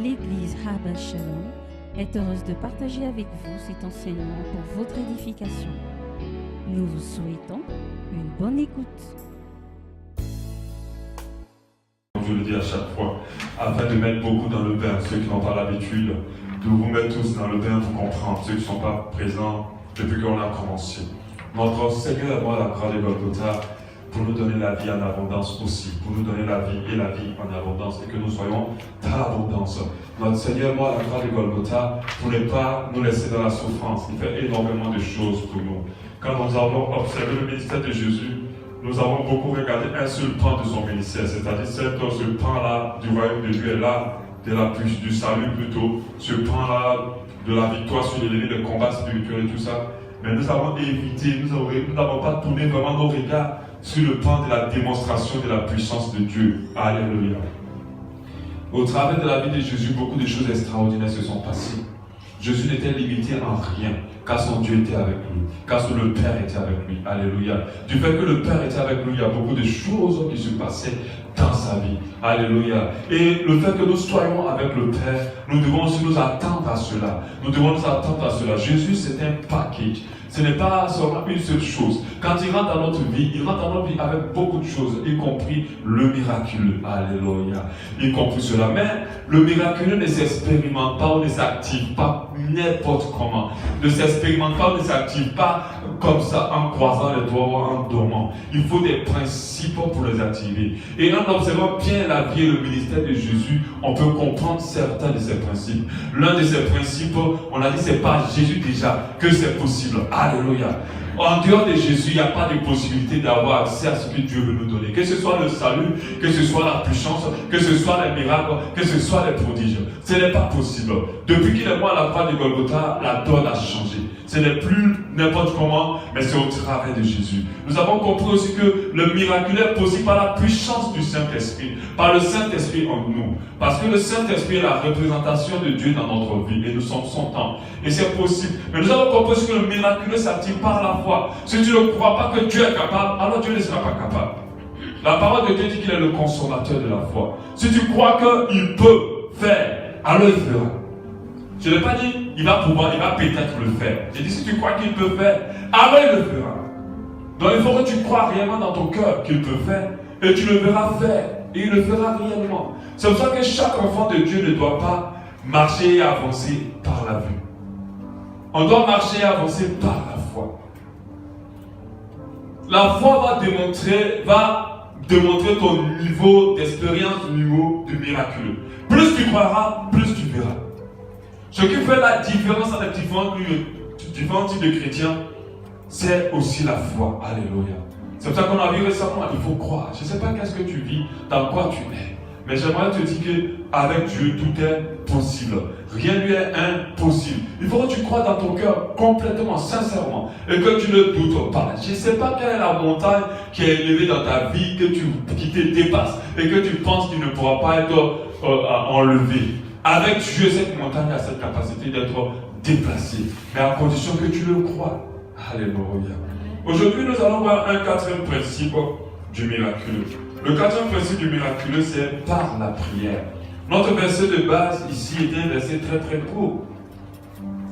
L'Église Habas Shalom est heureuse de partager avec vous cet enseignement pour votre édification. Nous vous souhaitons une bonne écoute. Je le dis à chaque fois, afin de mettre beaucoup dans le bain, ceux qui n'ont pas l'habitude de vous mettre tous dans le bain pour comprendre, ceux qui ne sont pas présents depuis qu'on a commencé. Notre Seigneur est mort à la croix de Golgotha pour nous donner la vie en abondance aussi, pour nous donner la vie et la vie en abondance, et que nous soyons dans l'abondance. Notre Seigneur est mort à la croix de Golgotha pour ne pas nous laisser dans la souffrance. Il fait énormément de choses pour nous. Quand nous avons observé le ministère de Jésus, nous avons beaucoup regardé un seul pan de son ministère, c'est-à-dire ce pan-là du royaume de Dieu est là, du salut plutôt, ce pan-là de la victoire sur l'ennemi, le combat spirituel et tout ça. Mais nous avons évité, nous n'avons pas tourné vraiment nos regards sur le pan de la démonstration de la puissance de Dieu. Alléluia. Au travers de la vie de Jésus, beaucoup de choses extraordinaires se sont passées. Jésus n'était limité en rien, car son Dieu était avec lui, car le Père était avec lui. Alléluia. Du fait que le Père était avec lui, il y a beaucoup de choses qui se passaient dans sa vie. Alléluia. Et le fait que nous soyons avec le Père, nous devons aussi nous attendre à cela. Nous devons nous attendre à cela. Jésus, c'est un package. Ce n'est pas seulement une seule chose. Quand il rentre dans notre vie, il rentre dans notre vie avec beaucoup de choses, y compris le miraculeux. Alléluia. Y compris cela. Mais le miraculeux ne s'expérimente pas, on ne s'active pas n'importe comment. Ne s'expérimente pas, on ne s'active pas comme ça, en croisant les doigts ou en dormant. Il faut des principes pour les activer. Et en observant bien la vie et le ministère de Jésus, on peut comprendre certains de ces principes. L'un de ces principes, on a dit, c'est par Jésus déjà que c'est possible. Alléluia. En dehors de Jésus, il n'y a pas de possibilité d'avoir accès à ce que Dieu veut nous donner. Que ce soit le salut, que ce soit la puissance, que ce soit les miracles, que ce soit les prodiges. Ce n'est pas possible. Depuis qu'il est mort à la croix de Golgotha, la donne a changé. Ce n'est plus n'importe comment, mais c'est au travers de Jésus. Nous avons compris aussi que le miracle est possible par la puissance du Saint-Esprit, par le Saint-Esprit en nous. Parce que le Saint-Esprit est la représentation de Dieu dans notre vie et nous sommes son temple. Et c'est possible. Mais nous avons compris aussi que le miracle s'active par la foi. Si tu ne crois pas que Dieu est capable, alors Dieu ne sera pas capable. La parole de Dieu dit qu'il est le consommateur de la foi. Si tu crois qu'il peut faire, alors il fera. Je n'ai pas dit il va pouvoir, il va peut-être le faire. J'ai dit si tu crois qu'il peut faire, alors il le fera. Donc il faut que tu crois réellement dans ton cœur qu'il peut faire et tu le verras faire et il le fera réellement. C'est pour ça que chaque enfant de Dieu ne doit pas marcher et avancer par la vue. On doit marcher et avancer par la foi. La foi va démontrer ton niveau d'expérience, ton niveau de miraculeux. Plus tu croiras, plus tu verras. Ce qui fait la différence entre différents types de chrétiens, c'est aussi la foi. Alléluia. C'est pour ça qu'on a vu récemment, il faut croire. Je ne sais pas qu'est-ce que tu vis, dans quoi tu es. Mais j'aimerais te dire qu'avec Dieu, tout est possible. Rien ne lui est impossible. Il faut que tu crois dans ton cœur complètement, sincèrement. Et que tu ne doutes pas. Je ne sais pas quelle est la montagne qui est élevée dans ta vie, qui te dépasse. Et que tu penses qu'il ne pourra pas être enlevé. Avec Dieu, cette montagne a cette capacité d'être déplacée. Mais à condition que tu le crois. Alléluia. Aujourd'hui, nous allons voir un quatrième principe du miraculeux. Le quatrième principe du miraculeux, c'est par la prière. Notre verset de base ici est un verset très très court.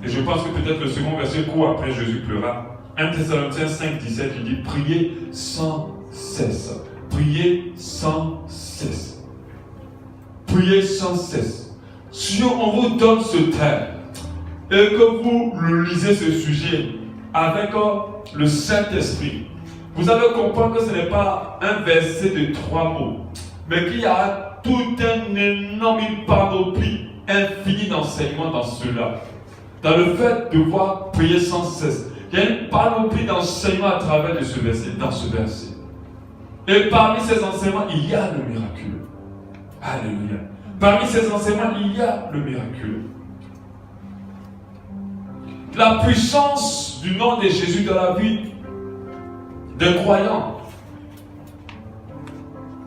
Et je pense que peut-être le second verset court après Jésus pleura. 1 Thessaloniciens 5, 17, il dit priez sans cesse. Priez sans cesse. Priez sans cesse. Si on vous donne ce thème et que vous le lisez ce sujet avec le Saint-Esprit, vous allez comprendre que ce n'est pas un verset de 3 mots, mais qu'il y a tout un énorme panoplie infini d'enseignements dans cela. Dans le fait de voir prier sans cesse, il y a une panoplie d'enseignements à travers de ce verset, dans ce verset. Et parmi ces enseignements, il y a le miraculeux. Alléluia. Parmi ces enseignements, il y a le miraculeux. La puissance du nom de Jésus dans la vie des croyants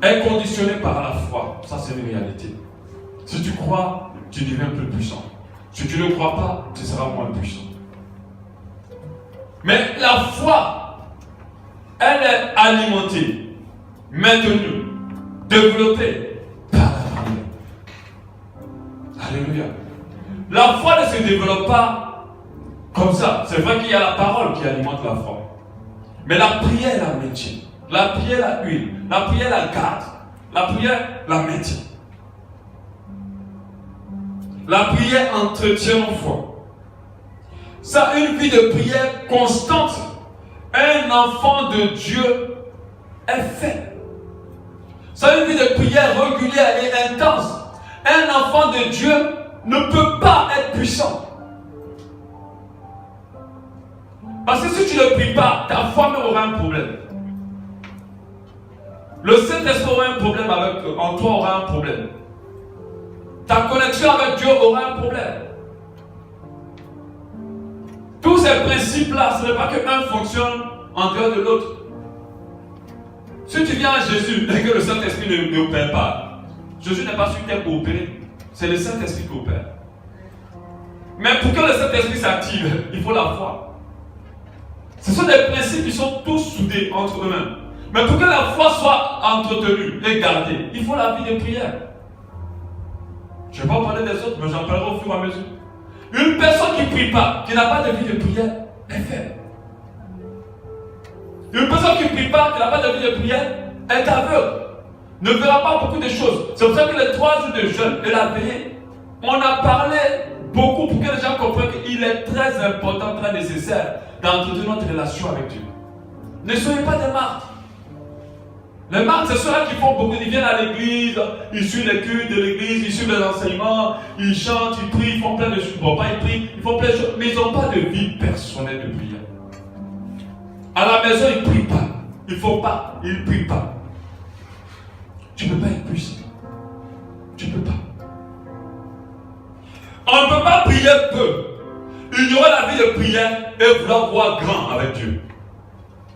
est conditionnée par la foi. Ça, c'est une réalité. Si tu crois, tu deviens plus puissant. Si tu ne crois pas, tu seras moins puissant. Mais la foi, elle est alimentée, maintenue, développée par la prière. Alléluia. La foi ne se développe pas comme ça. C'est vrai qu'il y a la parole qui alimente la foi. Mais la prière la maintient. La prière la huile. La prière la garde. La prière la maintient. La prière entretient nos foi. Ça, une vie de prière constante. Un enfant de Dieu est fait. Ça, une vie de prière régulière et intense. Un enfant de Dieu ne peut pas être puissant. Parce que si tu ne pries pas, ta foi même aura un problème. Le Saint-Esprit aura un problème en toi, aura un problème. Ta connexion avec Dieu aura un problème. Tous ces principes-là, ce n'est pas qu'un fonctionne en dehors de l'autre. Si tu viens à Jésus et que le Saint-Esprit n'opère pas, Jésus n'est pas sur terre pour opérer. C'est le Saint-Esprit qui opère. Mais pour que le Saint-Esprit s'active, il faut la foi. Ce sont des principes qui sont tous soudés entre eux-mêmes. Mais pour que la foi soit entretenue et gardée, il faut la vie de prière. Je ne vais pas parler des autres, mais j'en parlerai au fur et à mesure. Une personne qui ne prie pas, qui n'a pas de vie de prière, est faible. Une personne qui ne prie pas, qui n'a pas de vie de prière, est aveugle. Ne verra pas beaucoup de choses. C'est pour ça que les 3 jours de jeûne et la veillée, on a parlé beaucoup pour que les gens comprennent qu'il est très important, très nécessaire d'entretenir notre relation avec Dieu. Ne soyez pas des martyrs. Les martyrs, c'est ceux-là qui font beaucoup. Ils viennent à l'église, ils suivent les cultes de l'église, ils suivent les enseignements, ils chantent, ils prient, ils font plein de choses. Bon, pas ils prient, ils font plein de choses, mais ils n'ont pas de vie personnelle de prière. À la maison, ils ne prient pas. Ils ne font pas, ils ne prient pas. Tu ne peux pas être puissant. Tu ne peux pas. On ne peut pas prier peu, ignorer la vie de prière et vouloir voir grand avec Dieu.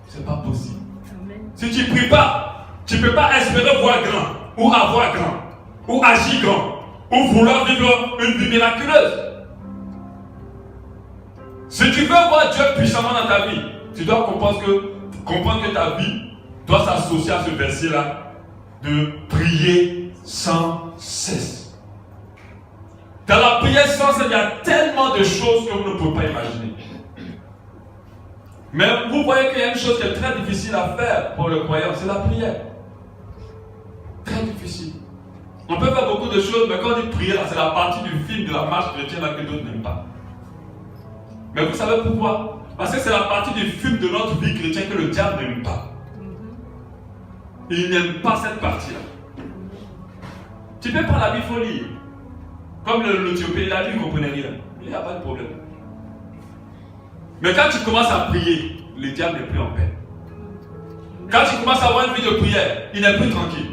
Ce n'est pas possible. Amen. Si tu ne pries pas, tu ne peux pas espérer voir grand, ou avoir grand, ou agir grand, ou vouloir vivre une vie miraculeuse. Si tu veux voir Dieu puissamment dans ta vie, tu dois comprendre que ta vie doit s'associer à ce verset-là de prier sans cesse. Dans la prière sans cesse, il y a tellement de choses que vous ne pouvez pas imaginer. Mais vous voyez qu'il y a une chose qui est très difficile à faire pour le croyant, c'est la prière. Très difficile. On peut faire beaucoup de choses, mais quand on dit prière, c'est la partie du film de la marche chrétienne que d'autres n'aiment pas. Mais vous savez pourquoi? Parce que c'est la partie du film de notre vie chrétienne que le diable n'aime pas. Il n'aime pas cette partie-là. Tu peux prendre la Bible, il faut lire. Comme l'Éthiopien, il a lu, il ne comprenait rien. Il n'y a pas de problème. Mais quand tu commences à prier, le diable n'est plus en paix. Quand tu commences à avoir une vie de prière, il n'est plus tranquille.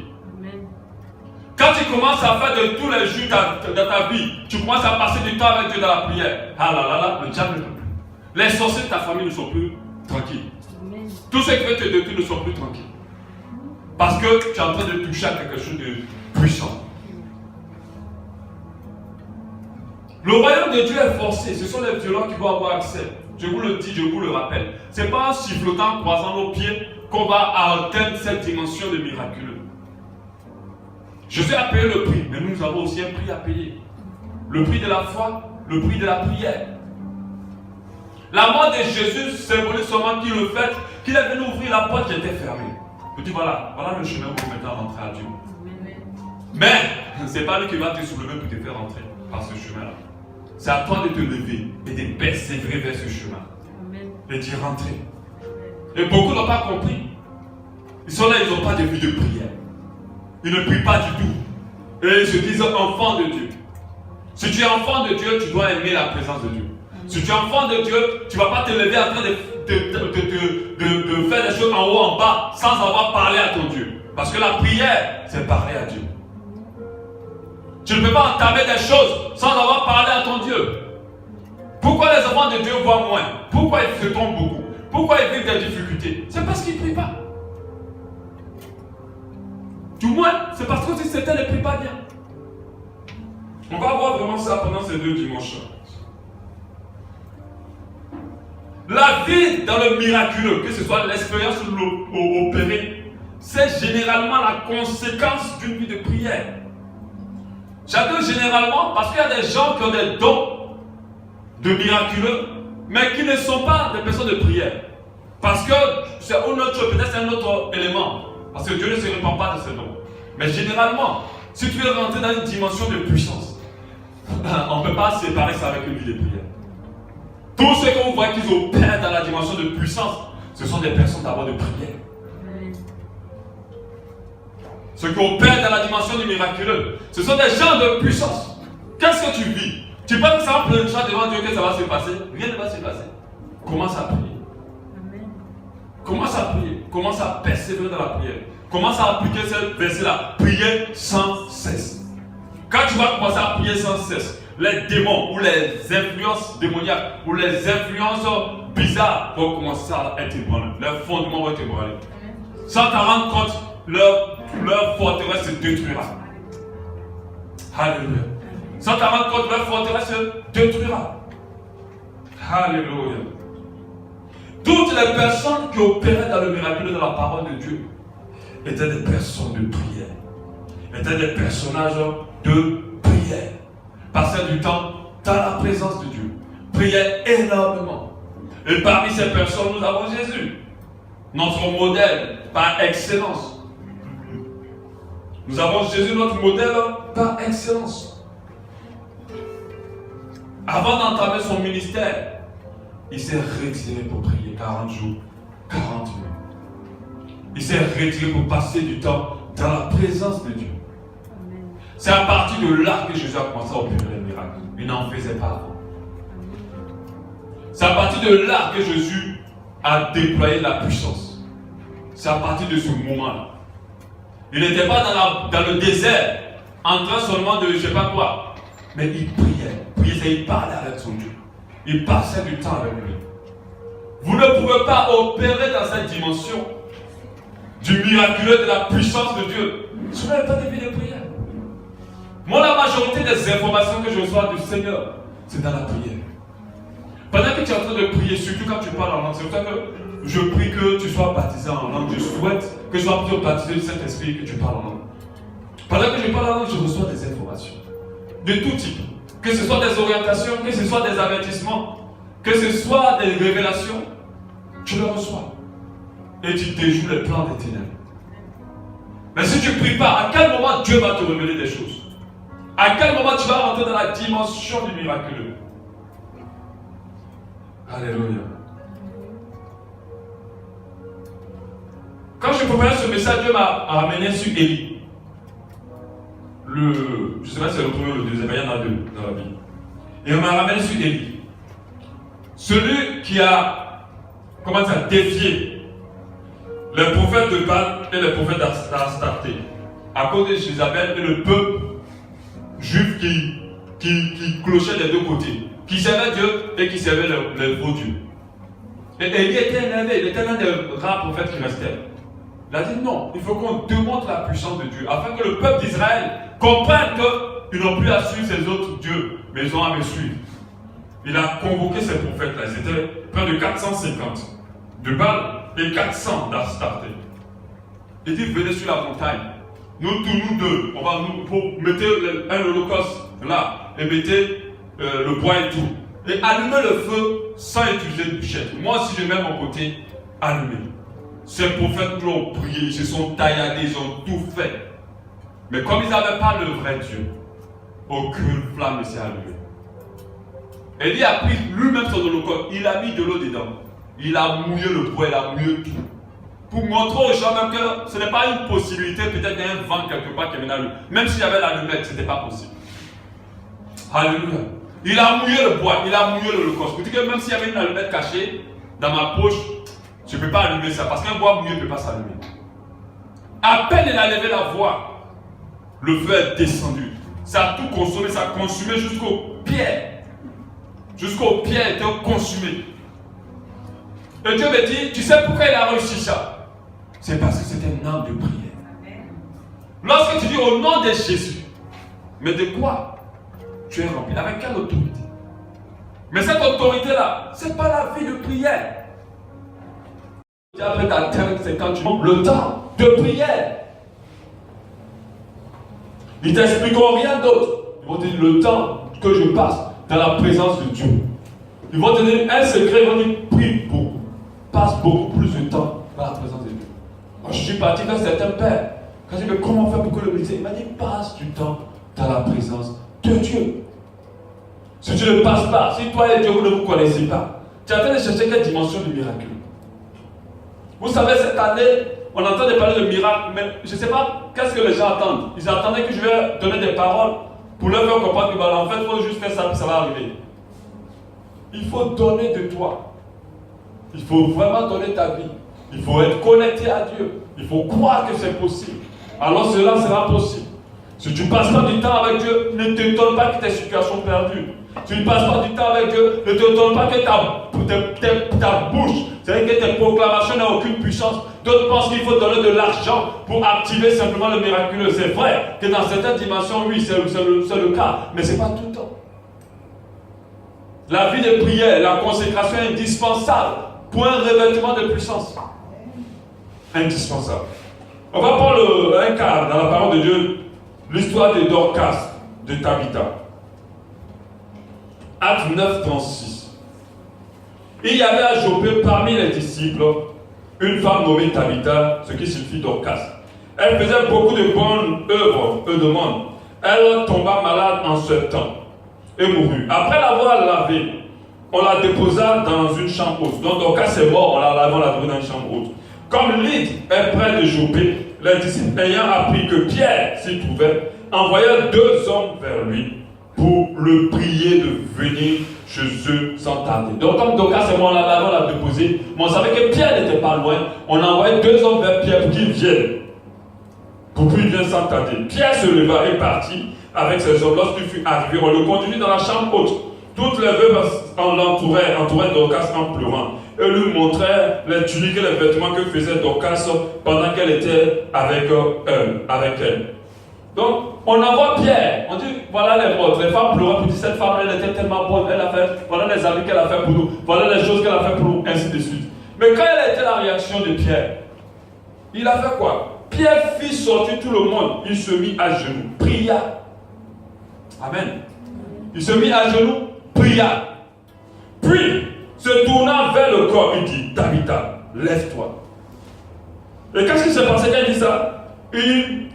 Quand tu commences à faire de tous les jours dans ta vie, tu commences à passer du temps avec Dieu dans la prière. Ah là là là, le diable ne peut plus. Les sorciers de ta famille ne sont plus tranquilles. Tous ceux qui veulent te détruire ne sont plus tranquilles. Parce que tu es en train de toucher à quelque chose de puissant. Le royaume de Dieu est forcé. Ce sont les violents qui vont avoir accès. Je vous le dis, je vous le rappelle. Ce n'est pas en sifflotant, croisant nos pieds qu'on va atteindre cette dimension de miraculeux. Jésus a payé le prix, mais nous avons aussi un prix à payer. Le prix de la foi, le prix de la prière. La mort de Jésus symbolise seulement qu'il le fait, qu'il est venu ouvrir la porte qui était fermée. Il dit voilà le chemin pour maintenant rentrer à Dieu. Mais ce n'est pas lui qui va te soulever pour te faire rentrer par ce chemin-là. C'est à toi de te lever et de persévérer vers ce chemin. Et d'y rentrer. Et beaucoup n'ont pas compris. Ils sont là, ils n'ont pas de vie de prière. Ils ne prient pas du tout. Et ils se disent enfants de Dieu. Si tu es enfant de Dieu, tu dois aimer la présence de Dieu. Si tu es enfant de Dieu, tu ne vas pas te lever en train de faire des choses en haut, en bas, sans avoir parlé à ton Dieu. Parce que la prière, c'est parler à Dieu. Tu ne peux pas entamer des choses sans avoir parlé à ton Dieu. Pourquoi les enfants de Dieu voient moins? Pourquoi ils se trompent beaucoup? Pourquoi ils vivent des difficultés? C'est parce qu'ils ne prient pas. Du moins, c'est parce que si certains ne prient pas bien. On va voir vraiment ça pendant ces 2 dimanches. La vie dans le miraculeux, que ce soit l'expérience ou l'opéré, c'est généralement la conséquence d'une vie de prière. Chacun généralement, parce qu'il y a des gens qui ont des dons de miraculeux, mais qui ne sont pas des personnes de prière. Parce que c'est un autre, peut-être c'est un autre élément. Parce que Dieu ne se répand pas de ses dons. Mais généralement, si tu veux rentrer dans une dimension de puissance, on ne peut pas séparer ça avec une vie de prière. Tous ceux que vous voyez qu'ils opèrent dans la dimension de puissance, ce sont des personnes d'abord de prière. Ceux qui opèrent dans la dimension du miraculeux, ce sont des gens de puissance. Qu'est-ce que tu vis? Tu penses que ça va prendre devant Dieu que ça va se passer? Rien ne va se passer. Commence à prier. Commence à prier. Commence à persévérer dans la prière. Commence à appliquer ce verset-là. Prier sans cesse. Quand tu vas commencer à prier sans cesse, les démons ou les influences démoniaques ou les influences bizarres vont commencer à être ébranlés. Leurs fondements vont être ébranlés. Sans t'en rendre compte, leur forteresse se détruira. Alléluia. Sans t'en rendre compte, leur forteresse se détruira. Alléluia. Toutes les personnes qui opéraient dans le miracle de la parole de Dieu étaient des personnes de prière. Étaient des personnages de prière. Passaient du temps dans la présence de Dieu. Priaient énormément. Et parmi ces personnes, nous avons Jésus. Notre modèle par excellence. Nous avons Jésus, notre modèle par excellence. Avant d'entamer son ministère, il s'est retiré pour prier 40 jours, 40 nuits. Il s'est retiré pour passer du temps dans la présence de Dieu. C'est à partir de là que Jésus a commencé à opérer les miracles. Il n'en faisait pas avant. C'est à partir de là que Jésus a déployé la puissance. C'est à partir de ce moment-là. Il n'était pas dans le désert, en train seulement de je ne sais pas quoi. Mais il priait. Il parlait avec son Dieu. Il passait du temps avec lui. Vous ne pouvez pas opérer dans cette dimension du miraculeux, de la puissance de Dieu. Si vous n'avez pas de vie de prière. Moi, la majorité des informations que je reçois du Seigneur, c'est dans la prière. Pendant que tu es en train de prier, surtout quand tu parles en langue, c'est pour ça que je prie que tu sois baptisé en langue. Je souhaite que tu sois plutôt baptisé du Saint-Esprit et que tu parles en langue. Pendant que je parle en langue, je reçois des informations de tout type. Que ce soit des orientations, que ce soit des avertissements, que ce soit des révélations, tu les reçois. Et tu déjoues les plans des ténèbres. Mais si tu ne pries pas, à quel moment Dieu va te révéler des choses? À quel moment tu vas rentrer dans la dimension du miraculeux? Alléluia. Quand je préparais ce message, Dieu m'a ramené sur Élie. Je ne sais pas si c'est le premier ou le deuxième, mais il y en a deux dans la Bible. Et on m'a ramené sur Élie. Celui qui a, défié les prophètes de Baal et les prophètes d'Astarté à cause de Jézabel et le peuple juif qui clochait des deux côtés, qui servait Dieu et qui servait les faux dieux. Et Élie était énervé, il était l'un des rares prophètes qui restaient. Il a dit non, il faut qu'on démontre la puissance de Dieu, afin que le peuple d'Israël comprenne qu'ils n'ont plus à suivre ces autres dieux, mais ils ont à me suivre. Il a convoqué ces prophètes-là, c'était près de 450 de Baal et 400 d'Astarté. Il dit venez sur la montagne, nous tous nous deux, on va nous mettre un holocauste là, et mettez le bois et tout. Et allumer le feu sans utiliser de bûchette. Moi, si je mets mon côté, allumer. Ces prophètes l'ont prié, ils se sont tailladés, ils ont tout fait. Mais comme ils n'avaient pas le vrai Dieu, aucune flamme ne s'est allumée. Élie a pris lui-même son holocauste, il a mis de l'eau dedans. Il a mouillé le bois, il a mouillé tout. Pour montrer aux gens même que ce n'est pas une possibilité, peut-être d'un vent quelque part qui venait à lui. Même s'il y avait l'allumette, ce n'était pas possible. Alléluia. Il a mouillé le bois, il a mouillé l'holocauste. Vous dites que même s'il y avait une allumette cachée dans ma poche, je ne peux pas allumer ça, parce qu'un bois mouillé ne peut pas s'allumer. À peine il a levé la voix, le feu est descendu. Ça a tout consommé, ça a consumé jusqu'aux pierres. Jusqu'aux pierres étaient consumées. Et Dieu me dit, tu sais pourquoi il a réussi ça? C'est parce que c'était un homme de prière. Lorsque tu dis au nom de Jésus, mais de quoi tu es rempli? Avec quelle autorité? Mais cette autorité-là, ce n'est pas la vie de prière. Après ta terre, c'est quand tu manques le temps de prière. Ils ne t'expliqueront rien d'autre. Ils vont te dire le temps que je passe dans la présence de Dieu. Ils vont te dire un secret, ils vont dire prie beaucoup. Passe beaucoup plus de temps dans la présence de Dieu. Moi, je suis parti vers certains pères. Quand je dis, mais comment faire pour que le médecin, il m'a dit, passe du temps dans la présence de Dieu. Si tu ne passes pas, si toi et Dieu, vous ne vous connaissez pas, tu es en train de chercher quelle dimension du miracle. Vous savez, cette année, on entend parler de miracles, mais je ne sais pas qu'est-ce que les gens attendent. Ils attendaient que je vais donner des paroles pour leur faire comprendre que, en fait, il faut juste faire ça, puis ça va arriver. Il faut donner de toi. Il faut vraiment donner ta vie. Il faut être connecté à Dieu. Il faut croire que c'est possible. Alors cela sera possible. Si tu ne passes pas du temps avec Dieu, ne t'étonne pas que tes situations perdues. Si tu ne passes pas du temps avec Dieu, ne t'étonne pas que ta bouche, c'est-à-dire que tes proclamations n'ont aucune puissance. D'autres pensent qu'il faut donner de l'argent pour activer simplement le miraculeux. C'est vrai que dans certaines dimensions, oui, c'est le cas. Mais ce n'est pas tout le temps. La vie de prière, la consécration est indispensable pour un revêtement de puissance. Indispensable. On va prendre un cas dans la parole de Dieu, l'histoire de Dorcas, de Tabitha. Acte 9, 36. Il y avait à Joppé parmi les disciples une femme nommée Tabitha, ce qui signifie Dorcas. Elle faisait beaucoup de bonnes œuvres, peu de monde. Elle tomba malade en ce temps et mourut. Après l'avoir lavée, on la déposa dans une chambre haute. Donc Dorcas est mort, on l'a lavé, on l'a trouvé dans une chambre haute. Comme Lydie est près de Joppé, les disciples ayant appris que Pierre s'y trouvait, envoyèrent 2 hommes vers lui pour le prier de venir chez eux sans tarder. Donc comme Dorcas et moi on l'a déposé, mais on savait que Pierre n'était pas loin, on a envoyé 2 hommes vers Pierre pour qu'il vienne. Pour qu'il vienne sans tarder. Pierre se leva et partit avec ses hommes. Lorsqu'il fut arrivé, on le conduisit dans la chambre haute. Toutes les veuves entouraient Dorcas en pleurant et lui montraient les tuniques et les vêtements que faisait Dorcas pendant qu'elle était avec elle. Donc, on envoie Pierre, on dit, voilà les morts, les femmes pleuraient pour dire, cette femme, elle était tellement bonne, elle a fait, voilà les amis qu'elle a fait pour nous, voilà les choses qu'elle a fait pour nous, ainsi de suite. Mais quand elle était la réaction de Pierre, il a fait quoi? Pierre fit sortir tout le monde, il se mit à genoux, pria. Amen. Il se mit à genoux, pria. Puis, se tournant vers le corps, il dit, Tabitha, lève-toi. Et qu'est-ce qui s'est passé quand il dit ça?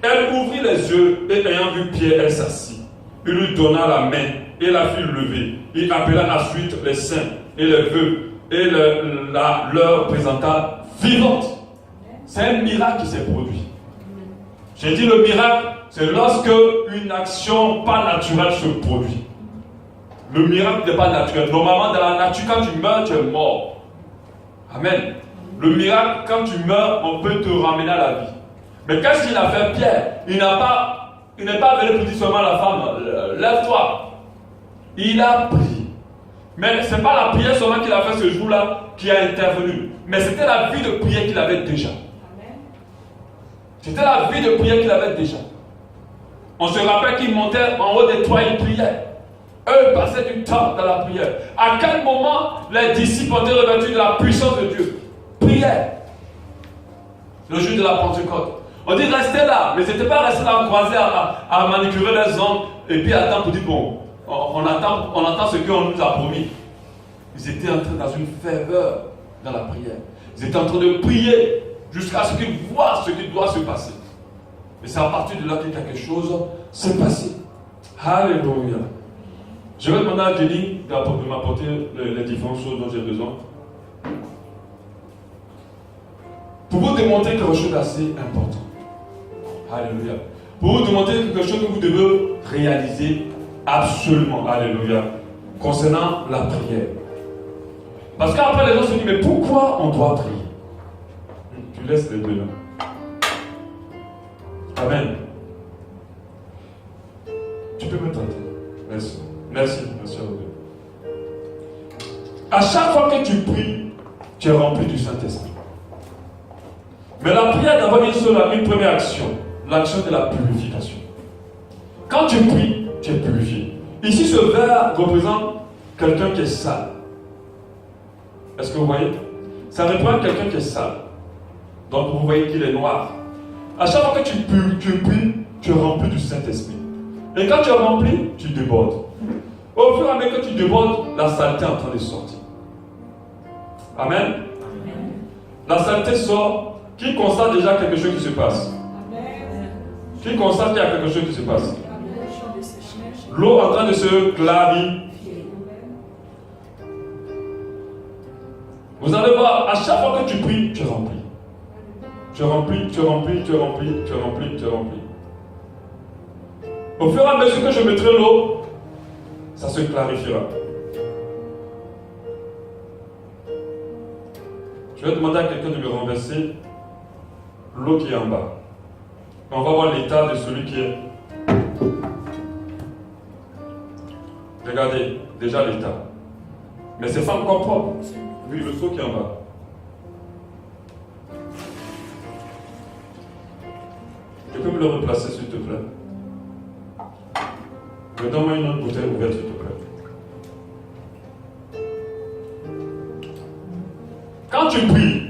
Elle ouvrit les yeux et ayant vu Pierre, elle s'assit. Il lui donna la main et la fit lever. Il appela ensuite les saints et les veuves et leur présenta vivante. C'est un miracle qui s'est produit. J'ai dit le miracle, c'est lorsque une action pas naturelle se produit. Le miracle n'est pas naturel. Normalement, dans la nature, quand tu meurs, tu es mort. Amen. Le miracle, quand tu meurs, on peut te ramener à la vie. Mais qu'est-ce qu'il a fait, Pierre? Il n'est pas venu pour dire seulement à la femme, lève-toi. Il a prié. Mais ce n'est pas la prière seulement qu'il a fait ce jour-là qui a intervenu. Mais c'était la vie de prière qu'il avait déjà. C'était la vie de prière qu'il avait déjà. On se rappelle qu'il montait en haut des toits, il priait. Eux passaient du temps dans la prière. À quel moment les disciples ont été revêtus de la puissance de Dieu? Prière. Le jour de la Pentecôte. On dit restez là, mais c'était pas rester là en croisé à manipuler les hommes et puis attendre pour dire bon, on attend ce qu'on nous a promis. Ils étaient entrés dans une ferveur dans la prière. Ils étaient en train de prier jusqu'à ce qu'ils voient ce qui doit se passer. Et c'est à partir de là que quelque chose s'est passé. Alléluia. Je vais demander à Jenny de m'apporter les différentes choses dont j'ai besoin. Pour vous démontrer quelque chose d'assez important. Alléluia. Pour vous démontrer quelque chose que vous devez réaliser absolument. Alléluia. Concernant la prière. Parce qu'après les gens se disent, mais pourquoi on doit prier? Tu laisses les deux là. Amen. Tu peux me tenter. Merci. Merci à vous. À chaque fois que tu pries, tu es rempli du Saint-Esprit. Mais la prière d'abord une première action, l'action de la purification. Quand tu pries, tu es purifié. Ici, ce verre représente quelqu'un qui est sale. Est-ce que vous voyez? Ça représente quelqu'un qui est sale. Donc vous voyez qu'il est noir. À chaque fois que tu pries, tu es rempli du Saint-Esprit. Et quand tu es rempli, tu débordes. Au fur et à mesure que tu débordes, la saleté est en train de sortir. Amen. La saleté sort. Qui constate déjà quelque chose qui se passe? Qui constate qu'il y a quelque chose qui se passe? L'eau est en train de se clarifier. Vous allez voir, à chaque fois que tu pries, tu remplis. Tu remplis, tu remplis, tu remplis, tu remplis, tu remplis. Au fur et à mesure que je mettrai l'eau, ça se clarifiera. Je vais demander à quelqu'un de me renverser l'eau qui est en bas. On va voir l'état de celui qui est. Regardez, déjà l'état. Mais c'est pas encore propre. Oui, le seau qui est en bas. Tu peux me le replacer, s'il te plaît? Donne-moi une autre bouteille ouverte, s'il te plaît. Quand tu pries,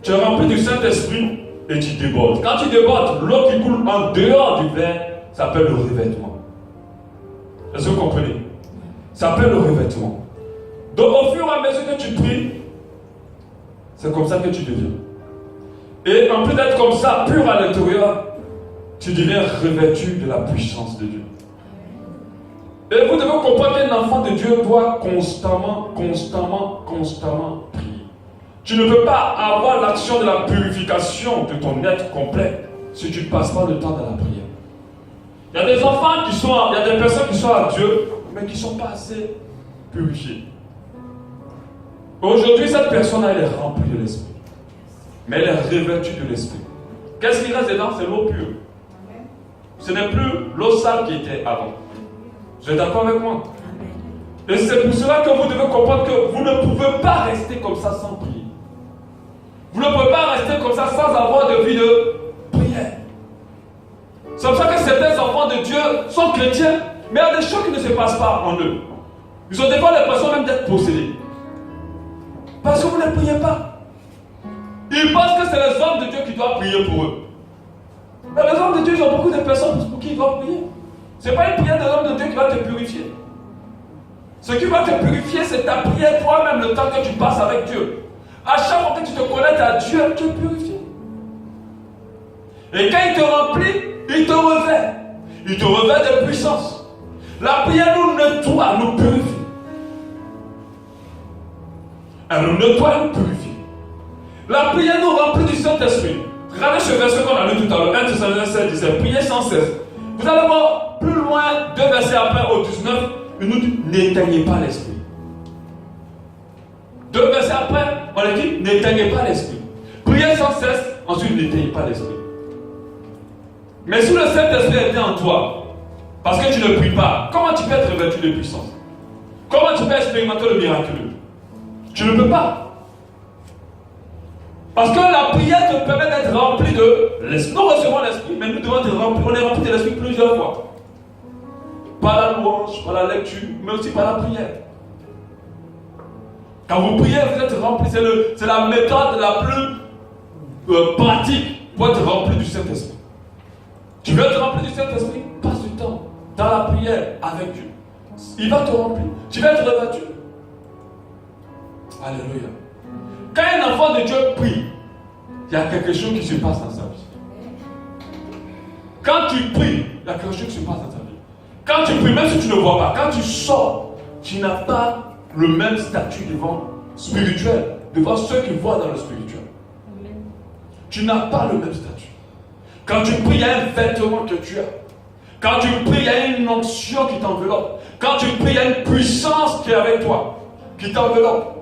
tu es rempli du Saint-Esprit et tu débordes. Quand tu débordes, l'eau qui coule en dehors du verre s'appelle le revêtement. Est-ce que vous comprenez? Ça s'appelle le revêtement. Donc au fur et à mesure que tu pries, c'est comme ça que tu deviens. Et en plus d'être comme ça, pur à l'intérieur, tu deviens revêtu de la puissance de Dieu. Et vous devez comprendre qu'un enfant de Dieu doit constamment prier. Tu ne peux pas avoir l'action de la purification de ton être complet si tu ne passes pas le temps dans la prière. Il y a des enfants qui sont, il y a des personnes qui sont à Dieu, mais qui ne sont pas assez purifiées. Aujourd'hui, cette personne, elle est remplie de l'esprit. Mais elle est revêtue de l'esprit. Qu'est-ce qui reste dedans? C'est l'eau pure. Ce n'est plus l'eau sale qui était avant. Vous êtes d'accord avec moi? Et c'est pour cela que vous devez comprendre que vous ne pouvez pas rester comme ça sans prier. Vous ne pouvez pas rester comme ça sans avoir de vie de prière. C'est pour ça que certains enfants de Dieu sont chrétiens, mais il y a des choses qui ne se passent pas en eux. Ils ont des fois l'impression même d'être possédés. Parce que vous ne priez pas. Ils pensent que c'est les hommes de Dieu qui doivent prier pour eux. Mais les hommes de Dieu, ils ont beaucoup de personnes pour qui ils doivent prier. Ce n'est pas une prière de l'homme de Dieu qui va te purifier. Ce qui va te purifier, c'est ta prière toi-même, le temps que tu passes avec Dieu. À chaque fois que tu te connectes à Dieu, tu es purifié. Et quand il te remplit, il te revêt. Il te revêt de puissance. La prière nous nettoie, nous purifie. Elle nous nettoie, nous purifie. La prière nous remplit du Saint-Esprit. Regardez ce verset qu'on a lu tout à l'heure. 1 Thessaloniciens 7 disait, priez sans cesse. Vous allez voir plus loin, 2 versets après, au 19, il nous dit, n'éteignez pas l'esprit. 2 versets après, on a dit, n'éteignez pas l'esprit. Priez sans cesse, ensuite n'éteignez pas l'esprit. Mais si le Saint-Esprit était en toi, parce que tu ne pries pas, comment tu peux être revêtu de puissance? Comment tu peux expérimenter le miraculeux? Tu ne peux pas. Parce que la prière te permet d'être rempli de l'esprit. Nous recevons l'esprit, mais nous devons être remplis. On est rempli de l'esprit plusieurs fois. Par la louange, par la lecture, mais aussi par la prière. Quand vous priez, vous êtes rempli. C'est la méthode la plus pratique pour être rempli du Saint-Esprit. Tu veux être rempli du Saint-Esprit? Passe du temps dans la prière avec Dieu. Il va te remplir. Tu vas être revêtu. Alléluia. Quand un enfant de Dieu prie, il y a quelque chose qui se passe dans sa vie. Quand tu pries, il y a quelque chose qui se passe dans ta vie. Quand tu pries, même si tu ne vois pas, quand tu sors, tu n'as pas le même statut spirituel devant ceux qui voient dans le spirituel. Tu n'as pas le même statut. Quand tu pries, il y a un vêtement que tu as. Quand tu pries, il y a une onction qui t'enveloppe. Quand tu pries, il y a une puissance qui est avec toi, qui t'enveloppe.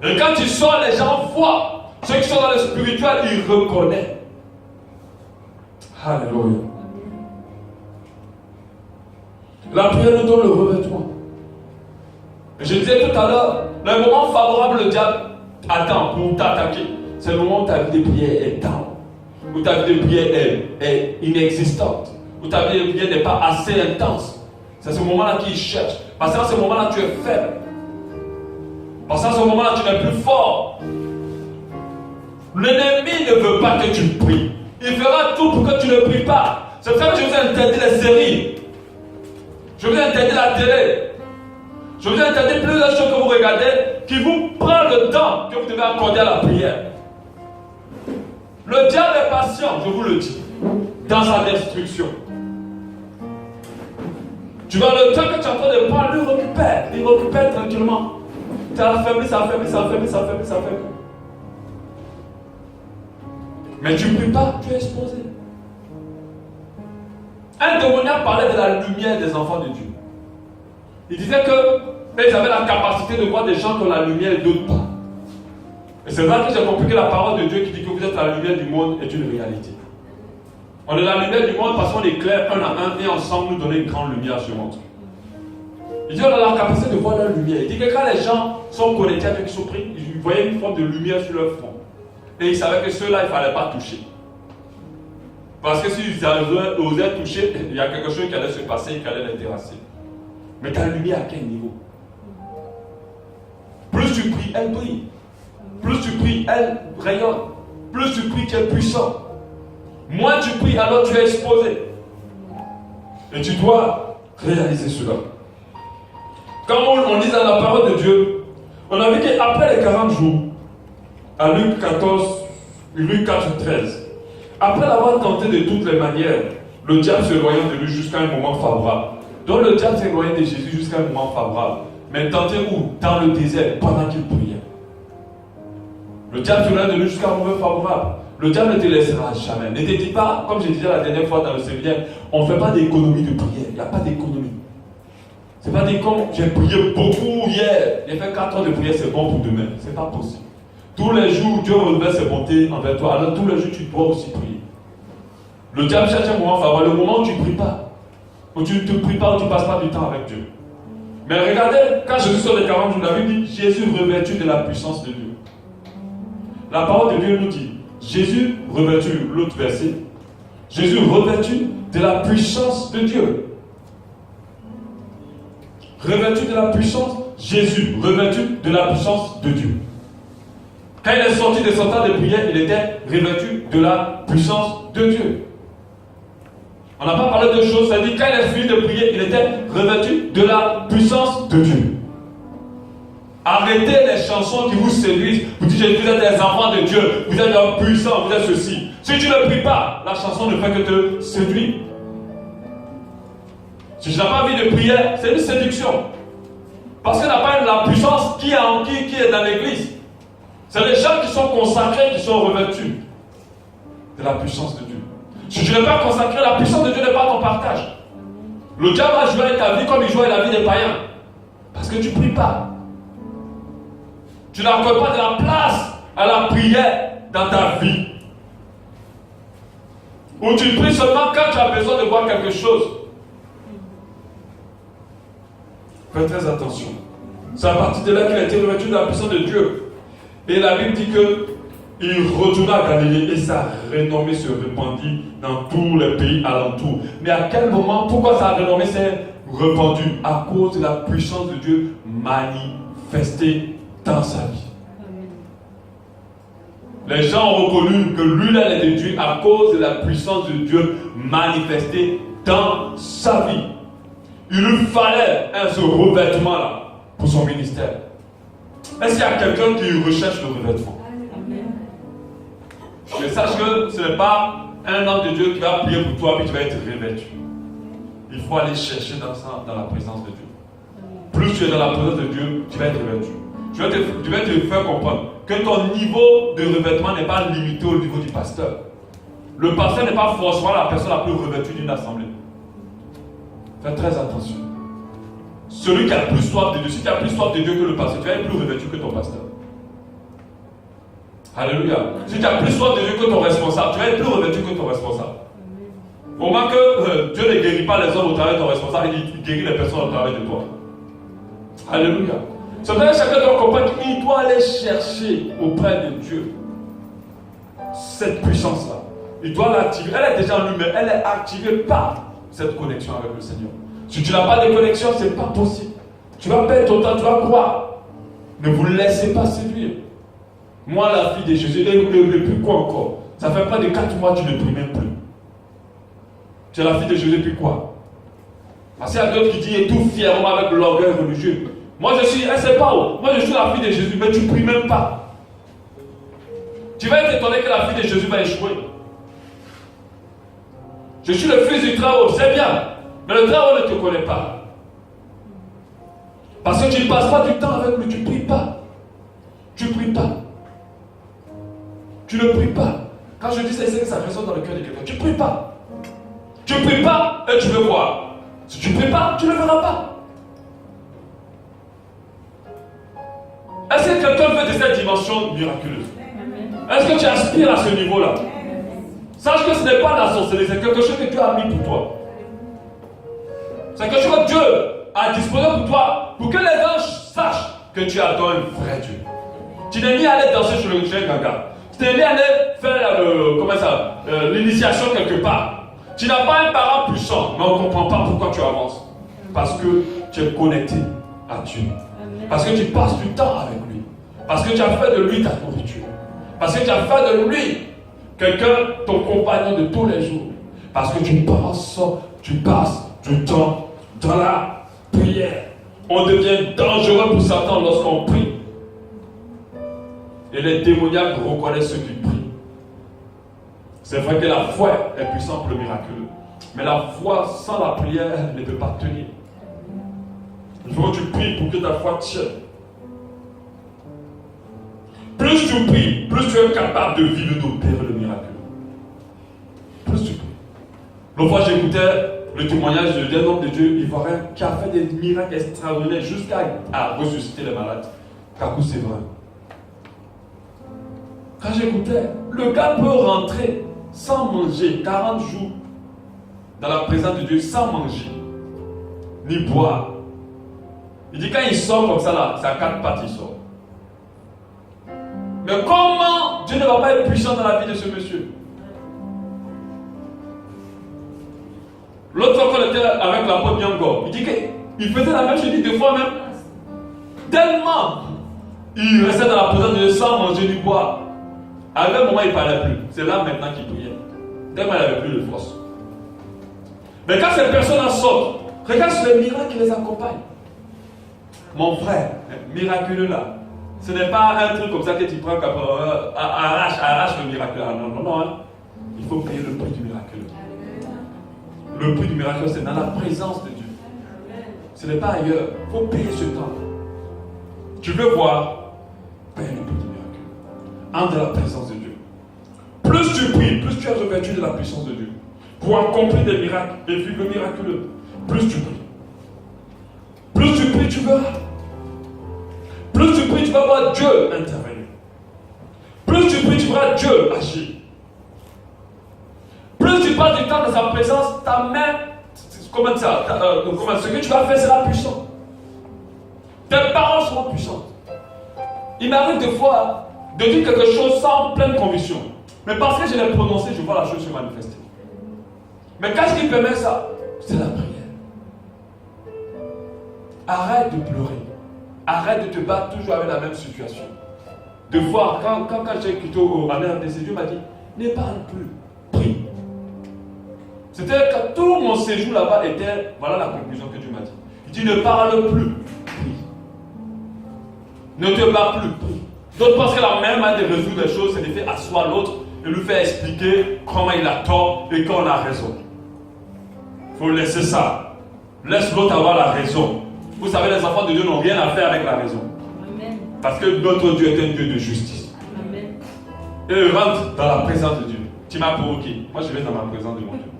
Et quand tu sors, les gens voient. Ceux qui sont dans le spirituel, ils reconnaissent. Alléluia. La prière nous donne le revêtement. Je disais tout à l'heure, le moment favorable, le diable attend pour t'attaquer. C'est le moment où ta vie de prière est down. Où ta vie de prière est inexistante. Où ta vie de prière n'est pas assez intense. C'est ce moment-là qu'il cherche. Parce que à ce moment-là, tu es faible. Parce qu'à ce moment-là, tu n'es plus fort. L'ennemi ne veut pas que tu pries. Il fera tout pour que tu ne pries pas. C'est pour ça que je vous ai interdit les séries. Je vous ai interdit la télé. Je vous ai interdit plusieurs choses que vous regardez qui vous prend le temps que vous devez accorder à la prière. Le diable est patient, je vous le dis, dans sa destruction. Tu vois, le temps que tu es en train de prendre, il récupère tranquillement. Tu as affaibli, ça affaiblit. Mais tu ne pries pas, tu es exposé. Un démoniaque parlait de la lumière des enfants de Dieu. Il disait qu'ils avaient la capacité de voir des gens qui ont la lumière et d'autres pas. Et c'est là que j'ai compris que la parole de Dieu qui dit que vous êtes la lumière du monde est une réalité. On est la lumière du monde parce qu'on éclaire un à un et ensemble nous donner une grande lumière sur notre. Il dit qu'on a la capacité de voir leur lumière. Il dit que quand les gens sont connectés avec qui sont pris, ils voyaient une forme de lumière sur leur front. Et ils savaient que ceux-là, il ne fallait pas toucher. Parce que s'ils osaient toucher, il y a quelque chose qui allait se passer et qui allait les terrasser. Mais ta lumière à quel niveau? Plus tu pries, elle brille. Plus tu pries, elle rayonne. Plus tu pries, tu es puissant. Moins tu pries, alors tu es exposé. Et tu dois réaliser cela. Quand on lit dans la parole de Dieu, on a vu qu'après les 40 jours, à Luc 14, Luc 4, 13, après l'avoir tenté de toutes les manières, le diable s'éloignant de lui jusqu'à un moment favorable. Donc le diable s'éloignait de Jésus jusqu'à un moment favorable. Mais tenté où? Dans le désert, pendant qu'il priait. Le diable s'éloignait de lui jusqu'à un moment favorable. Le diable ne te laissera jamais. Ne te dis pas, comme je disais la dernière fois dans le séminaire, on ne fait pas d'économie de prière. Il n'y a pas d'économie. C'est pas dit comme j'ai prié beaucoup hier, j'ai fait 4 heures de prière, c'est bon pour demain. C'est pas possible. Tous les jours, Dieu renouvelle ses bontés envers toi. Alors tous les jours, tu dois aussi prier. Le diable cherche un moment favorable. Le moment où tu ne pries pas, où tu ne te pries pas, où tu ne passes pas du temps avec Dieu. Mais regardez, quand Jésus sort les 40 jours, la Bible dit Jésus revêtu de la puissance de Dieu. La parole de Dieu nous dit Jésus revêtu, l'autre verset, Jésus revêtu de la puissance de Dieu. Revêtu de la puissance, Jésus revêtu de la puissance de Dieu. Quand il est sorti de son temps de prière, il était revêtu de la puissance de Dieu. On n'a pas parlé de choses, ça dit quand il est fini de prier, il était revêtu de la puissance de Dieu. Arrêtez les chansons qui vous séduisent. Vous dites, vous êtes des enfants de Dieu, vous êtes puissants, vous êtes ceci. Si tu ne pries pas, la chanson ne fait que te séduire. Si tu n'as pas envie de prier, c'est une séduction. Parce qu'il n'a pas la puissance qui est dans l'église. C'est les gens qui sont consacrés qui sont revêtus de la puissance de Dieu. Si tu n'es pas consacré, la puissance de Dieu n'est pas ton partage. Le diable va jouer avec ta vie comme il joue avec la vie des païens. Parce que tu ne pries pas. Tu n'accordes pas de la place à la prière dans ta vie. Ou tu pries seulement quand tu as besoin de voir quelque chose. Fais très attention. C'est à partir de là qu'il a été revêtu de la puissance de Dieu. Et la Bible dit qu'il retourna à Galilée et sa renommée se répandit dans tous les pays alentours. Mais à quel moment, pourquoi sa renommée s'est répandue? À cause de la puissance de Dieu manifestée dans sa vie. Les gens ont reconnu que lui était de Dieu à cause de la puissance de Dieu manifestée dans sa vie. Il lui fallait ce revêtement-là pour son ministère. Est-ce qu'il y a quelqu'un qui recherche le revêtement? Mais sache que ce n'est pas un homme de Dieu qui va prier pour toi et tu vas être revêtu. Il faut aller chercher dans la présence de Dieu. Plus tu es dans la présence de Dieu, tu vas être revêtu. Je vais te faire comprendre que ton niveau de revêtement n'est pas limité au niveau du pasteur. Le pasteur n'est pas forcément la personne la plus revêtue d'une assemblée. Fais très attention. Celui qui a plus soif de Dieu, si tu as plus soif de Dieu que le pasteur, tu vas être plus revêtu que ton pasteur. Alléluia. Si tu as plus soif de Dieu que ton responsable, tu vas être plus revêtu que ton responsable. Au moment que Dieu ne guérit pas les hommes au travers de ton responsable, il guérit les personnes au travers de toi. Alléluia. C'est vrai que chacun doit comprendre qu'il doit aller chercher auprès de Dieu cette puissance-là. Il doit l'activer. Elle est déjà en lui, mais elle est activée par cette connexion avec le Seigneur. Si tu n'as pas de connexion, ce n'est pas possible. Tu vas perdre ton temps, tu vas croire. Ne vous laissez pas séduire. Moi, la fille de Jésus, elle ne prie quoi encore? Ça fait près de 4 mois que tu ne pries même plus. Tu es la fille de Jésus depuis quoi? Parce qu'il y a d'autres qui disent tout fièrement avec l'orgueil religieux. Moi je suis, c'est pas où. Moi je suis la fille de Jésus, mais tu ne pries même pas. Tu vas être étonné que la fille de Jésus va échouer. Je suis le fils du Très-Haut, c'est bien. Mais le Très-Haut ne te connaît pas. Parce que tu ne passes pas du temps avec lui, tu ne pries pas. Tu ne pries pas. Tu ne pries pas. Quand je dis ça, c'est que ça résonne dans le cœur de quelqu'un. Tu ne pries pas. Tu ne pries pas et tu veux voir. Si tu ne pries pas, tu ne le verras pas. Est-ce que quelqu'un veut de cette dimension miraculeuse? Est-ce que tu aspires à ce niveau-là? Sache que ce n'est pas la sorcellerie, c'est quelque chose que Dieu a mis pour toi. C'est quelque chose que Dieu a disposé pour toi, pour que les anges sachent que tu adores un vrai Dieu. Tu n'es ni allé danser sur le gaga. Tu n'es ni allé faire l'initiation quelque part. Tu n'as pas un parent puissant, mais on ne comprend pas pourquoi tu avances. Parce que tu es connecté à Dieu. Parce que tu passes du temps avec lui. Parce que tu as fait de lui ta nourriture. Parce que tu as fait de lui quelqu'un, ton compagnon de tous les jours. Parce que tu passes du temps dans la prière. On devient dangereux pour Satan lorsqu'on prie. Et les démoniaques reconnaissent ceux qui prient. C'est vrai que la foi est puissante pour le miraculeux. Mais la foi sans la prière ne peut pas tenir. Il faut que tu pries pour que ta foi tienne. Plus tu pries, plus tu es capable de vivre et d'opérer le miracle. Plus tu pries. L'autre fois, j'écoutais le témoignage d'un homme de Dieu ivoirien qui a fait des miracles extraordinaires jusqu'à ressusciter les malades. Kakou, c'est vrai. Quand j'écoutais, le gars peut rentrer sans manger 40 jours dans la présence de Dieu, sans manger, ni boire. Il dit quand il sort comme ça là, c'est à 4 pattes il sort. Mais comment Dieu ne va pas être puissant dans la vie de ce monsieur? L'autre fois qu'on était avec l'apôtre Bianco, il dit qu'il faisait la même chose, il dit deux fois même. Tellement il restait dans la présence de Dieu sans manger ni boire. À un moment il ne parlait plus. C'est là maintenant qu'il priait. Tellement il n'avait plus de force. Mais quand ces personnes sortent, regarde sur les miracles qui les accompagnent. Mon frère, miraculeux là. Ce n'est pas un truc comme ça que tu prends comme arrache le miracle. Non. Hein. Il faut payer le prix du miracle. Le prix du miracle, c'est dans la présence de Dieu. Ce n'est pas ailleurs. Il faut payer ce temps. Tu veux voir, paye le prix du miracle. Entre dans la présence de Dieu. Plus tu pries, plus tu es revêtu de la puissance de Dieu. Pour accomplir des miracles et vivre le miraculeux. Plus tu pries. Plus tu pries, tu verras. Plus tu pries, tu vas voir Dieu intervenir. Plus tu pries, tu verras Dieu agir. Plus tu passes du temps dans sa présence, ta main, ce que tu vas faire sera puissant. Tes paroles seront puissantes. Il m'arrive des fois de dire quelque chose sans pleine conviction. Mais parce que je l'ai prononcé, je vois la chose se manifester. Mais qu'est-ce qui permet ça? C'est la prière. Arrête de pleurer. Arrête de te battre toujours avec la même situation. De voir, quand j'ai quitté en RDC, Dieu m'a dit, ne parle plus, prie. C'était que tout mon séjour là-bas était, voilà la conclusion que Dieu m'a dit. Il dit, ne parle plus, prie. Ne te bats plus, prie. D'autres pensent que la même manière de résoudre les choses, c'est de faire asseoir l'autre et lui faire expliquer comment il a tort et qu'on a raison. Il faut laisser ça. Laisse l'autre avoir la raison. Vous savez, les enfants de Dieu n'ont rien à faire avec la raison. Amen. Parce que notre Dieu est un Dieu de justice. Amen. Et rentre dans la présence de Dieu. Tu m'as provoqué. Moi, je vais dans ma présence de mon Dieu.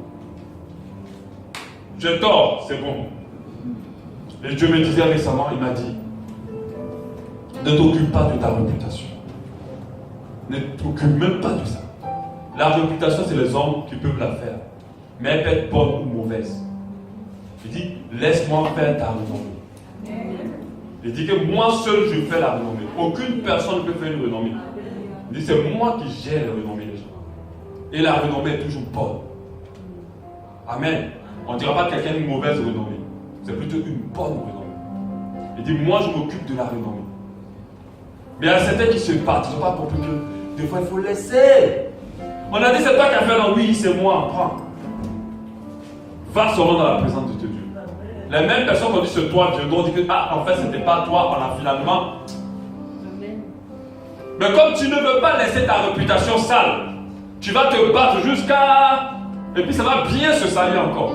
Je tort, c'est bon. Et Dieu me disait récemment, il m'a dit, ne t'occupe pas de ta réputation. Ne t'occupe même pas de ça. La réputation, c'est les hommes qui peuvent la faire. Mais elle peut être bonne ou mauvaise. Il dit, laisse-moi faire ta renommée. Il dit que moi seul je fais la renommée. Aucune personne ne peut faire une renommée. Il dit, c'est moi qui gère la renommée des gens. Et la renommée est toujours bonne. Amen. On ne dira pas quelqu'un une mauvaise renommée. C'est plutôt une bonne renommée. Il dit, moi je m'occupe de la renommée. Mais il y a certains qui se battent. Ils n'ont pas compris que des fois il faut laisser. On a dit, c'est toi qui as fait, non, oui, c'est moi, prends. Va seulement dans la présence de Dieu. Les mêmes personnes qui ont dit c'est toi Dieu, donc on dit que en fait c'était pas toi, on a finalement. Amen. Mais comme tu ne veux pas laisser ta réputation sale, tu vas te battre jusqu'à. Et puis ça va bien se salir encore.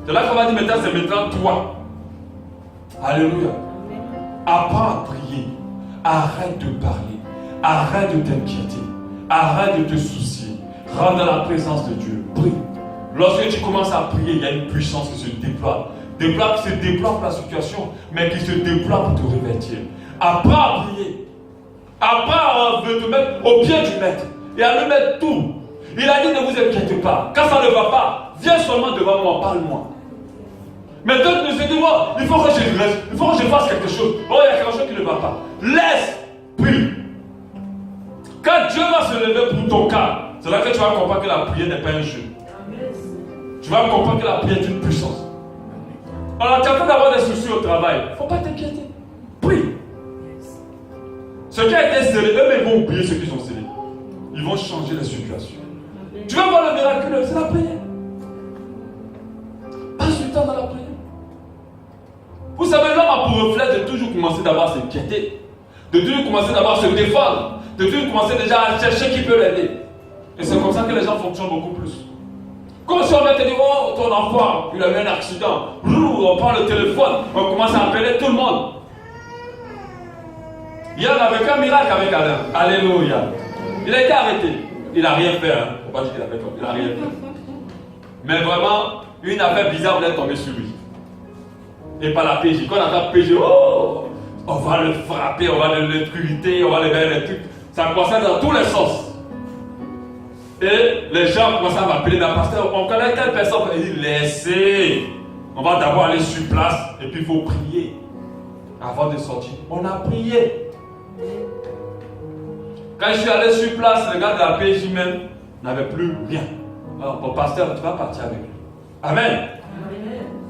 C'est là qu'on va dire maintenant c'est maintenant toi. Alléluia. Apprends à prier. Arrête de parler. Arrête de t'inquiéter. Arrête de te soucier. Rentre dans la présence de Dieu. Prie. Lorsque tu commences à prier, il y a une puissance qui se déploie. Qui se déploie pour la situation, mais qui se déploie pour te revêtir. Apprends à prier. Apprends à te mettre au pied du maître et à lui mettre tout. Il a dit ne vous inquiétez pas. Quand ça ne va pas, viens seulement devant moi, parle-moi. Mais d'autres nous disent, oh, il faut que je reste, il faut que je fasse quelque chose. Oh, il y a quelque chose qui ne va pas. Laisse, prie. Quand Dieu va se lever pour ton cas, c'est là que tu vas comprendre que la prière n'est pas un jeu. Tu vas comprendre que la prière est une puissance. Alors, tu es en train d'avoir des soucis au travail. Il ne faut pas t'inquiéter. Prie. Ceux qui ont été scellés, eux, ils vont oublier ceux qui sont scellés. Ils vont changer la situation. Tu vas voir le miracle, c'est la prière. Passe du temps dans la prière. Vous savez, l'homme a pour reflet de toujours commencer d'abord à s'inquiéter, de toujours commencer d'abord à se défendre, de toujours commencer déjà à chercher qui peut l'aider. Et c'est comme ça que les gens fonctionnent beaucoup plus. Comme si on va te dire, oh, ton enfant, il a eu un accident. On prend le téléphone, on commence à appeler tout le monde. Hier, on avait qu'un miracle avec Alain. Alléluia. Il a été arrêté. Il n'a rien fait. Hein. On ne peut pas dire qu'il a fait quoi. Il n'a rien fait. Mais vraiment, une affaire bizarre voulait tomber sur lui. Et par la PJ. Quand on entend PJ, oh, on va le frapper, on va l'électrocuter, on va le mettre les trucs. Ça commençait dans tous les sens. Et les gens commencent à m'appeler d'un pasteur. On connaît telle personne. On dit laissez. On va d'abord aller sur place. Et puis il faut prier. Avant de sortir. On a prié. Quand je suis allé sur place, le gars de la PJ même n'avait plus rien. Alors, mon pasteur, tu vas partir avec lui. Amen. Amen.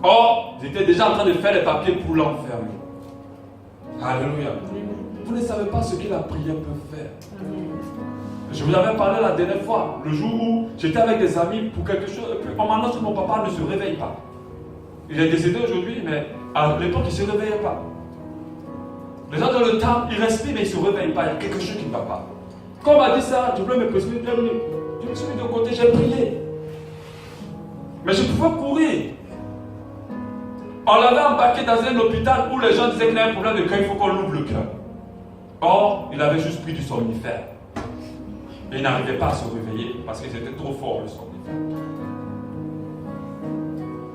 Or, j'étais déjà en train de faire les papiers pour l'enfermer. Alléluia. Vous ne savez pas ce que la prière peut faire. Amen. Je vous avais parlé la dernière fois, le jour où j'étais avec des amis pour quelque chose, et puis on m'annonce que mon papa ne se réveille pas. Il est décédé aujourd'hui, mais à l'époque, il ne se réveillait pas. Les gens dans le temps, ils respirent, mais ils ne se réveillent pas. Il y a quelque chose qui ne va pas. Quand on m'a dit ça, je voulais me précipiter. Je me suis mis de côté, j'ai prié. Mais je pouvais courir. On l'avait embarqué dans un hôpital où les gens disaient qu'il y a un problème de cœur, il faut qu'on l'ouvre le cœur. Or, il avait juste pris du somnifère. Et il n'arrivait pas à se réveiller parce que c'était trop fort le somnifère.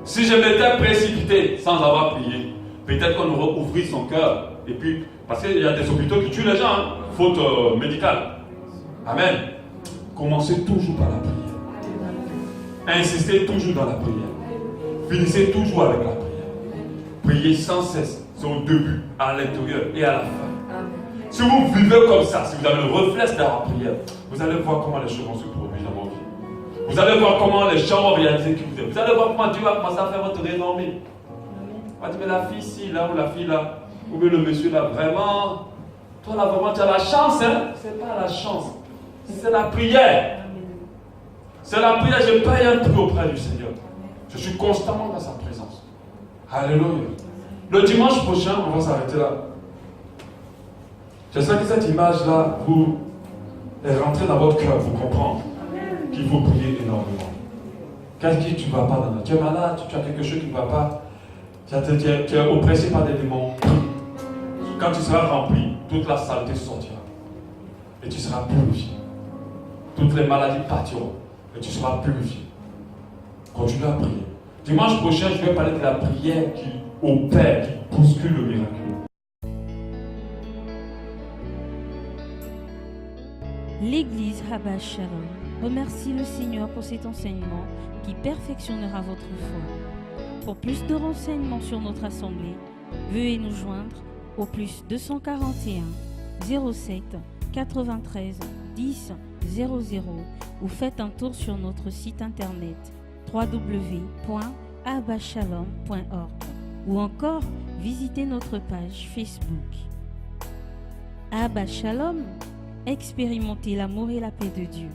Si je m'étais précipité sans avoir prié, peut-être qu'on aurait ouvert son cœur. Et puis, parce qu'il y a des hôpitaux qui tuent les gens, hein, faute médicale. Amen. Commencez toujours par la prière. Insistez toujours dans la prière. Finissez toujours avec la prière. Priez sans cesse. C'est au début, à l'intérieur et à la fin. Si vous vivez comme ça, si vous avez le reflet de la prière, vous allez voir comment les choses vont se produire dans votre vie. Vous allez voir comment les gens vont réaliser qui vous êtes. Vous allez voir comment Dieu va commencer à faire votre renommée. On va dire, mais la fille ici, là, ou la fille là, ou bien le monsieur là, vraiment, toi là, vraiment, tu as la chance, hein? C'est pas la chance. C'est la prière. C'est la prière. Je paye un prix auprès du Seigneur. Je suis constamment dans sa présence. Alléluia. Le dimanche prochain, on va s'arrêter là. J'espère que cette image-là vous est rentrée dans votre cœur pour comprendre qu'il faut prier énormément. Qu'est-ce que tu ne vas pas dans la... Tu es malade, tu as quelque chose qui ne va pas. Tu es oppressé par des démons. Quand tu seras rempli, toute la saleté sortira. Et tu seras purifié. Toutes les maladies partiront. Et tu seras purifié. Continue à prier. Dimanche prochain, je vais parler de la prière qui opère, qui bouscule le miracle. L'église Abba Shalom remercie le Seigneur pour cet enseignement qui perfectionnera votre foi. Pour plus de renseignements sur notre assemblée, veuillez nous joindre au plus 241 07 93 10 00 ou faites un tour sur notre site internet www.abbashalom.org ou encore visitez notre page Facebook. Abba Shalom, expérimentez l'amour et la paix de Dieu.